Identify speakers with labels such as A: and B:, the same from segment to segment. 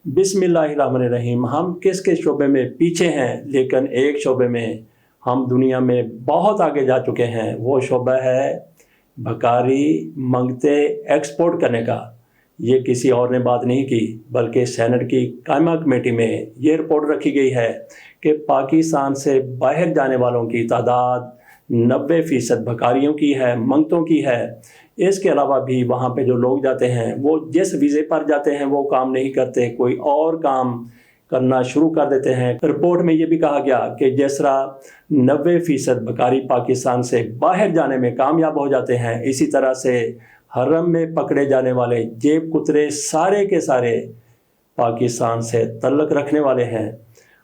A: बिस्मिल्लाहिर्रहमानिर्रहीम। हम किस किस शोबे में पीछे हैं, लेकिन एक शोबे में हम दुनिया में बहुत आगे जा चुके हैं। वो शोबा है बकारी मंगते एक्सपोर्ट करने का। ये किसी और ने बात नहीं की, बल्कि सेनेट की कायमा कमेटी में ये रिपोर्ट रखी गई है कि पाकिस्तान से बाहर जाने वालों की तादाद 90% बकारियों की है, मंगतों की है। इसके अलावा भी वहाँ पे जो लोग जाते हैं वो जिस वीज़े पर जाते हैं वो काम नहीं करते, कोई और काम करना शुरू कर देते हैं। रिपोर्ट में ये भी कहा गया कि जिस तरह 90% बकारी पाकिस्तान से बाहर जाने में कामयाब हो जाते हैं, इसी तरह से हरम में पकड़े जाने वाले जेब कुतरे सारे के सारे पाकिस्तान से तल्लक रखने वाले हैं।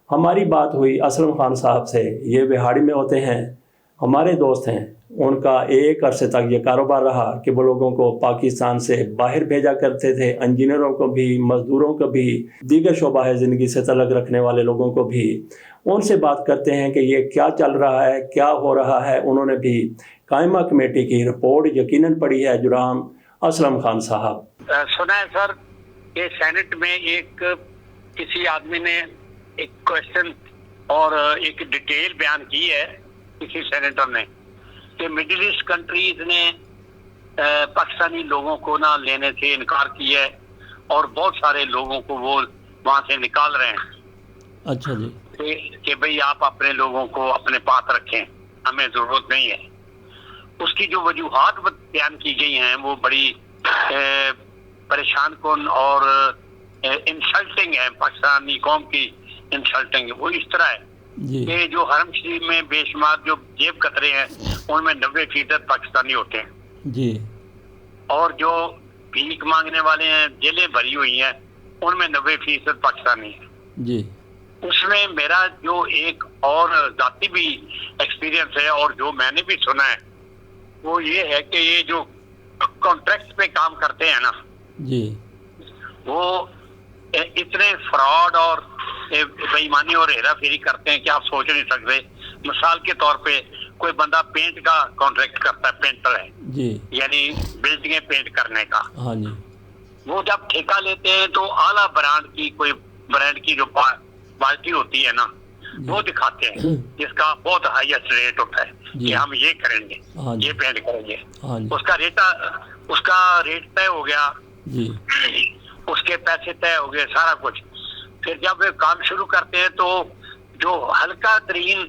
A: हमारी बात हुई असलम खान साहब से। ये बिहाड़ी में होते हैं, हमारे दोस्त हैं। उनका एक अरसे तक ये कारोबार रहा कि वो लोगों को पाकिस्तान से बाहर भेजा करते थे, इंजीनियरों को भी, मज़दूरों को भी, दीगर शोबा है ज़िंदगी से तल्लक रखने वाले लोगों को भी। उनसे बात करते हैं कि ये क्या चल रहा है, क्या हो रहा है। उन्होंने भी कायमा कमेटी की रिपोर्ट यकीनन पढ़ी है। जुराम असलम खान साहब,
B: सुना है सर, ये सेनेट में एक किसी आदमी ने एक क्वेश्चन और एक डिटेल बयान की है, किसी सेनेटर ने, कि मिडिल ईस्ट कंट्रीज ने पाकिस्तानी लोगों को ना लेने से इनकार किया है और बहुत सारे लोगों को वो वहां से निकाल रहे हैं।
A: अच्छा जी।
B: कि भाई आप अपने लोगों को अपने पास रखें, हमें जरूरत नहीं है। उसकी जो वजूहात बयान की गई हैं वो बड़ी परेशान कुन और इंसल्टिंग है, पाकिस्तानी कौम की इंसल्टिंग है। वो इस तरह है कि जो हरम शरीफ में बेशुमार जो जेब कतरे हैं उनमें 90% पाकिस्तानी होते हैं
A: जी,
B: और जो भीख मांगने वाले हैं, जेलें भरी हुई हैं, उनमें 90% पाकिस्तानी है
A: जी।
B: उसमें मेरा जो एक और जाती भी एक्सपीरियंस है और जो मैंने भी सुना है वो ये है कि ये जो कॉन्ट्रैक्ट पे काम करते हैं ना
A: जी,
B: वो इतने फ्रॉड और बेईमानी और हेरा फेरी करते हैं कि आप सोच नहीं सकते। मिसाल के तौर पे कोई बंदा पेंट का कॉन्ट्रैक्ट करता है, पेंटर है
A: जी,
B: यानी बिल्डिंगें पेंट करने का।
A: हाँ जी।
B: वो जब ठेका लेते हैं तो आला ब्रांड की कोई ब्रांड की जो बाल्टी होती है ना वो दिखाते हैं, जिसका बहुत हाईएस्ट रेट होता है कि हम ये करेंगे, ये पेंट करेंगे। उसका रेट तय हो गया
A: जी,
B: उसके पैसे तय हो गए, सारा कुछ। फिर जब वे काम शुरू करते हैं तो जो हल्का तरीन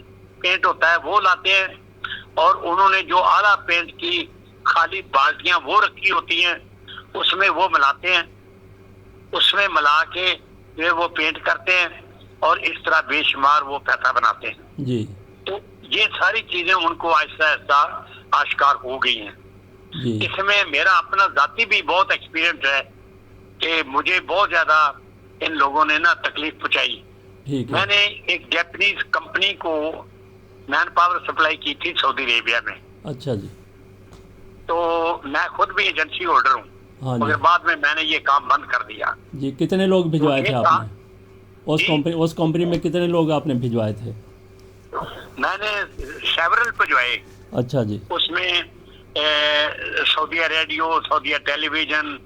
B: पेंट होता है वो लाते हैं और उन्होंने जो आला पेंट की खाली बाल्टियां वो रखी होती हैं उसमें वो मिलाते हैं, उसमें मिला के वे वो पेंट करते हैं और इस तरह बेशुमार वो पैसा बनाते हैं
A: जी।
B: तो ये सारी चीजें उनको आहिस्ता आहिस्ता आश्कार हो गई हैं
A: जी।
B: इसमें मेरा अपना जाती भी बहुत एक्सपीरियंस है कि मुझे बहुत ज्यादा इन लोगों ने ना तकलीफ पहुंचाई। मैंने एक जापानीज कंपनी को मैन पावर सप्लाई की थी सऊदी अरेबिया में।
A: अच्छा जी।
B: तो मैं खुद भी एजेंसी होल्डर हूँ,
A: हाँ
B: मगर बाद में मैंने ये काम बंद कर दिया
A: जी। कितने लोग भिजवाए थे आपने उस कंपनी में? कितने लोग आपने भिजवाए थे?
B: मैंने सेवरल भिजवाए।
A: अच्छा जी।
B: उसमें Saudi radio, Saudi television,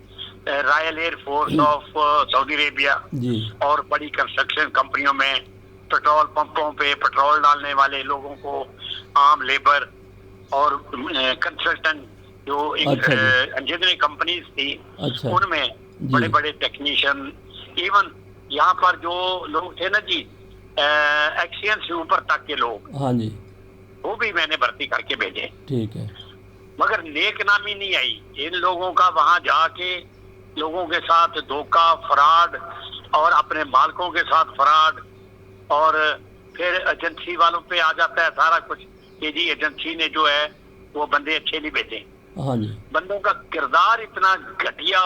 B: royal air force of Saudi Arabia और बड़ी कंस्ट्रक्शन कंपनियों में पेट्रोल पंपों पे पेट्रोल डालने वाले लोगों को, आम लेबर और कंसल्टेंट जो इंजीनियरिंग कंपनीज थी उनमें बड़े बड़े टेक्नीशियन, इवन यहाँ पर जो लोग थे ना जी एक्सियन से ऊपर तक के लोग,
A: हाँ जी,
B: वो भी मैंने भर्ती करके भेजे।
A: ठीक है।
B: मगर नेक नामी नहीं आई इन लोगों का। वहां जाके लोगों के साथ धोखा, फ्रॉड और अपने मालकों के साथ फ्रॉड, और फिर एजेंसी वालों पे आ जाता है सारा कुछ कि जी एजेंसी ने जो है वो बंदे अच्छे नहीं भेजे।
A: हाँ जी।
B: बंदों का किरदार इतना घटिया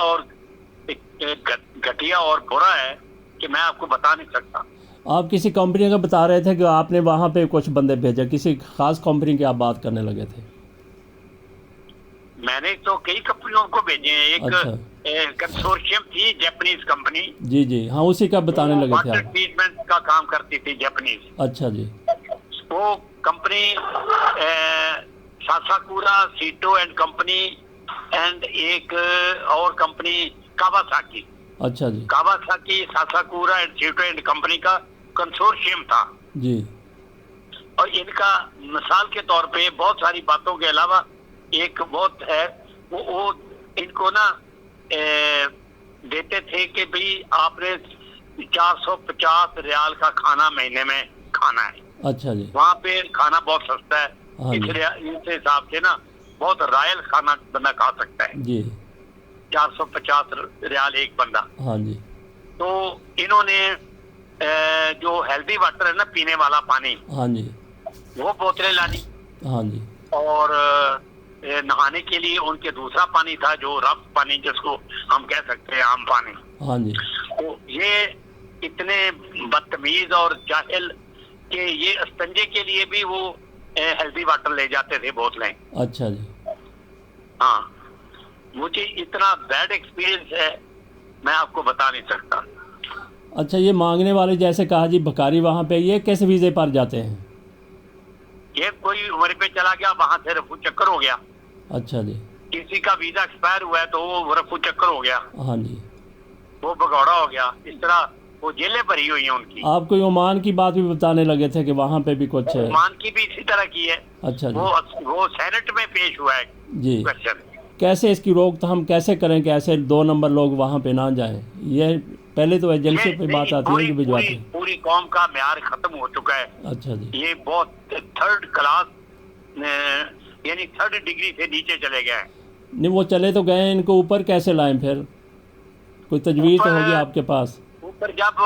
B: और बुरा है कि मैं आपको बता नहीं सकता।
A: आप किसी कंपनी का बता रहे थे कि आपने वहाँ पे कुछ बंदे भेजे, किसी खास कंपनी की आप बात करने लगे थे?
B: मैंने तो कई कंपनियों को भेजे हैं। एक कंसोर्शियम थी जापानीज कंपनी। जी
A: जी, हाँ, उसी का बताने लगे थे आप।
B: वाटर ट्रीटमेंट का काम करती थी जापानीज।
A: अच्छा जी।
B: वो कंपनी सासाकुरा सीटो एंड कंपनी एंड एक और कंपनी कावासाकी।
A: अच्छा जी।
B: कावासाकी सासाकुरा एंड कंपनी का कंसोर्शियम था
A: जी।
B: और इनका मिसाल के तौर पे बहुत सारी बातों के अलावा एक बहुत है वो इनको ना देते थे कि भाई आपने 450 रियाल का खाना महीने में खाना है। अच्छा जी। वहाँ पे खाना बहुत सस्ता है, इसलिए इस हिसाब से ना बहुत रॉयल खाना बंदा खा सकता है जी। 450 रियाल एक बंदा। हाँ जी। तो इन्होंने जो हेल्दी वाटर है ना, पीने वाला पानी, हाँ जी, वो बोतलें लानी। हाँ जी। और नहाने के लिए उनके दूसरा पानी था जो रफ पानी, जिसको हम कह सकते हैं आम पानी। हाँ जी। तो ये इतने बदतमीज और जाहिल कि ये अस्तंजे के लिए भी वो हेल्दी वाटर ले जाते थे बोतलें। अच्छा जी। हाँ, मुझे इतना बैड एक्सपीरियंस है, मैं आपको बता नहीं सकता। अच्छा, ये मांगने वाले जैसे कहा जी बकारी वहाँ पे, ये किस वीज़े पर जाते हैं? ये कोई उम्र पे चला गया, वहाँ से रफू चक्कर हो गया। अच्छा जी। किसी का वीजा एक्सपायर हुआ है तो वो रफू चक्कर हो गया। हाँ जी। वो भगौड़ा हो गया, इस तरह वो जेलें भरी हुई हैं उनकी। आप कोई ओमान की बात भी बताने लगे थे कि वहाँ पे भी कुछ है? ओमान की भी इसी तरह की है। अच्छा जी। वो सेनेट में पेश हुआ है जी क्वेश्चन। कैसे इसकी रोकथाम कैसे करें कि ऐसे 2 नंबर लोग वहाँ पे ना जाएं? ये पहले तो एजेंसी पे बात आती है कि भिजवाते हैं। पूरी कौम का म्यार खत्म हो चुका है। अच्छा जी। ये बहुत थर्ड क्लास, यानी थर्ड डिग्री से नीचे चले गए। नहीं, वो चले तो गए, इनको ऊपर कैसे लाएं फिर? कोई तजवीज़ तो होगी आपके पास? ऊपर जब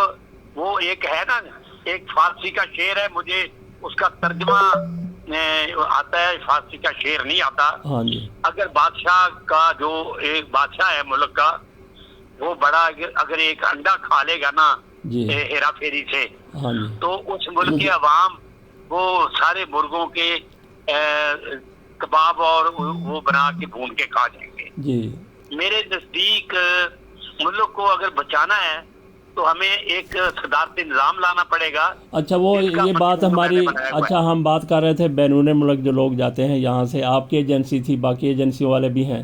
B: वो एक है ना, एक फारसी का शेर है, मुझे उसका तर्जुमा आता है, फारसी का शेर नहीं आता। हाँ जी। अगर बादशाह का जो एक बादशाह है मुल्क का, वो बड़ा अगर एक अंडा खा लेगा ना हेरा फेरी से, हाँ जी, तो उस मुल्क की अवाम वो सारे मुर्गों के कबाब और वो बना के भून के खा जाएंगे जी। मेरे नजदीक मुल्क को अगर बचाना है तो हमें एक सदारती निज़ाम लाना पड़ेगा। अच्छा, वो ये बात हमारी, अच्छा हम बात कर रहे थे बैरून मुल्क जो लोग जाते हैं यहाँ से, आपकी एजेंसी थी, बाकी एजेंसियों वाले भी हैं,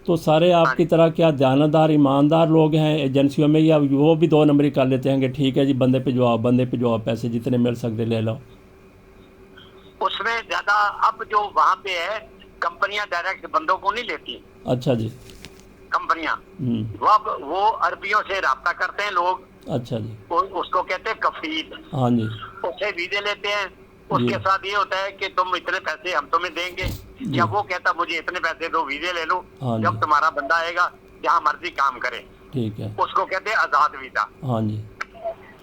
B: तो सारे आपकी तरह क्या दयानतदार ईमानदार लोग हैं एजेंसियों में, या वो भी 2 नंबरी कर लेते हैं कि ठीक है जी बंदे पे जो आप पैसे जितने मिल सकते ले लो? उसमें ज्यादा अब जो वहाँ पे है, कंपनियां डायरेक्ट बंदों को नहीं लेती। अच्छा जी। कंपनियां वो अरबियों से राब्ता करते हैं लोग। अच्छा जी। उसको कहते हैं कफील। हाँ जी। उससे वीजे लेते हैं, उसके साथ ये होता है कि तुम इतने पैसे हम तुम्हें देंगे, या वो कहता मुझे इतने पैसे दो, वीजे ले लो। हाँ, जब तुम्हारा बंदा आएगा जहाँ मर्जी काम करे, ठीक है, उसको कहते हैं आजाद वीजा। हाँ जी।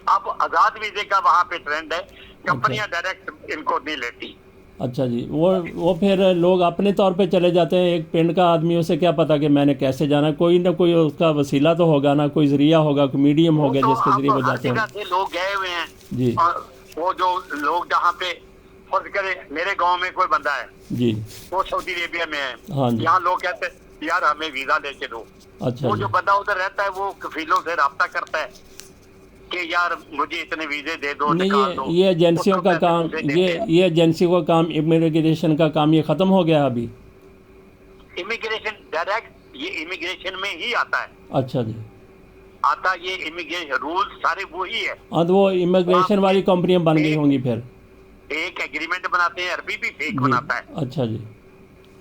B: अब आजाद वीजे का वहाँ पे ट्रेंड है, कंपनियां डायरेक्ट इनको नहीं लेती। अच्छा जी। वो फिर लोग अपने तौर पे चले जाते हैं, एक पिंड का आदमी, उसे क्या पता कि मैंने कैसे जाना, कोई ना कोई उसका वसीला तो होगा ना, कोई जरिया होगा, कोई मीडियम होगा जिसके जरिए वो जाते हैं। लोग गए हुए हैं जी। और वो जो लोग जहाँ पे फर्ज करे मेरे गांव में कोई बंदा है जी, वो सऊदी अरेबिया में है। हाँ जी। यहाँ लोग कहते हैं यार हमें वीजा लेके दो। अच्छा। वो जो बंदा उधर रहता है वो कफीलों से राब्ता करता है कि यार मुझे इतने वीजे दे दो, निकाल दो। ये एजेंसियों का काम, ये एजेंसियों का काम, इमिग्रेशन का काम ये खत्म हो गया अभी? इमिग्रेशन डायरेक्ट ये इमिग्रेशन में ही आता है। अच्छा जी। आता ये इमिग्रेशन रूल सारे वो ही है। हाँ, तो वो इमिग्रेशन वाली कंपनियां बन गई होंगी फिर। एक एग्रीमेंट बनाते हैं, अरबी भी फेक बनाता है। अच्छा जी।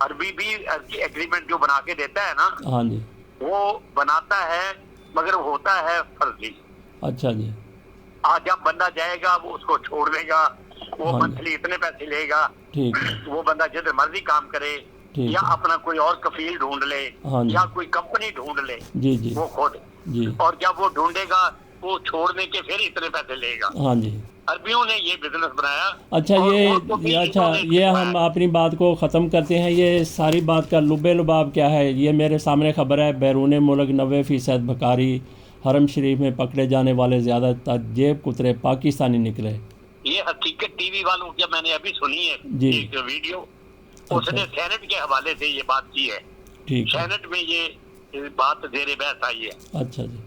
B: अरबी भी एग्रीमेंट जो बना के देता है ना, हाँ जी, वो बनाता है मगर होता है फर्जी। अच्छा जी। आज जब बंदा जाएगा वो उसको छोड़ देगा, वो मंथली इतने पैसे लेगा, ठीक है, वो बंदा जिधर मर्जी काम करे, या अपना कोई और कफील ढूंढ ले, या कोई कंपनी ढूंढ ले जी जी, वो खुद जी, और जब वो ढूंढेगा वो छोड़ने के फिर इतने पैसे लेगा। हाँ जी। अरबियों ने ये बिजनेस बनाया। अच्छा, ये हम अपनी बात को ख़त्म करते हैं। ये सारी बात का लुबे लुबाब क्या है, ये मेरे सामने खबर है, बैरून मुल्क 90% भकारी हरम शरीफ में पकड़े जाने वाले ज़्यादातर जेब कुतरे पाकिस्तानी निकले। ये हकीकत टीवी वालों की मैंने अभी सुनी है जी, एक वीडियो। अच्छा। उसने सेनेट के हवाले से ये बात की है। ठीक है। सेनेट में ये बात ज़ेरे बहस आई है। अच्छा जी।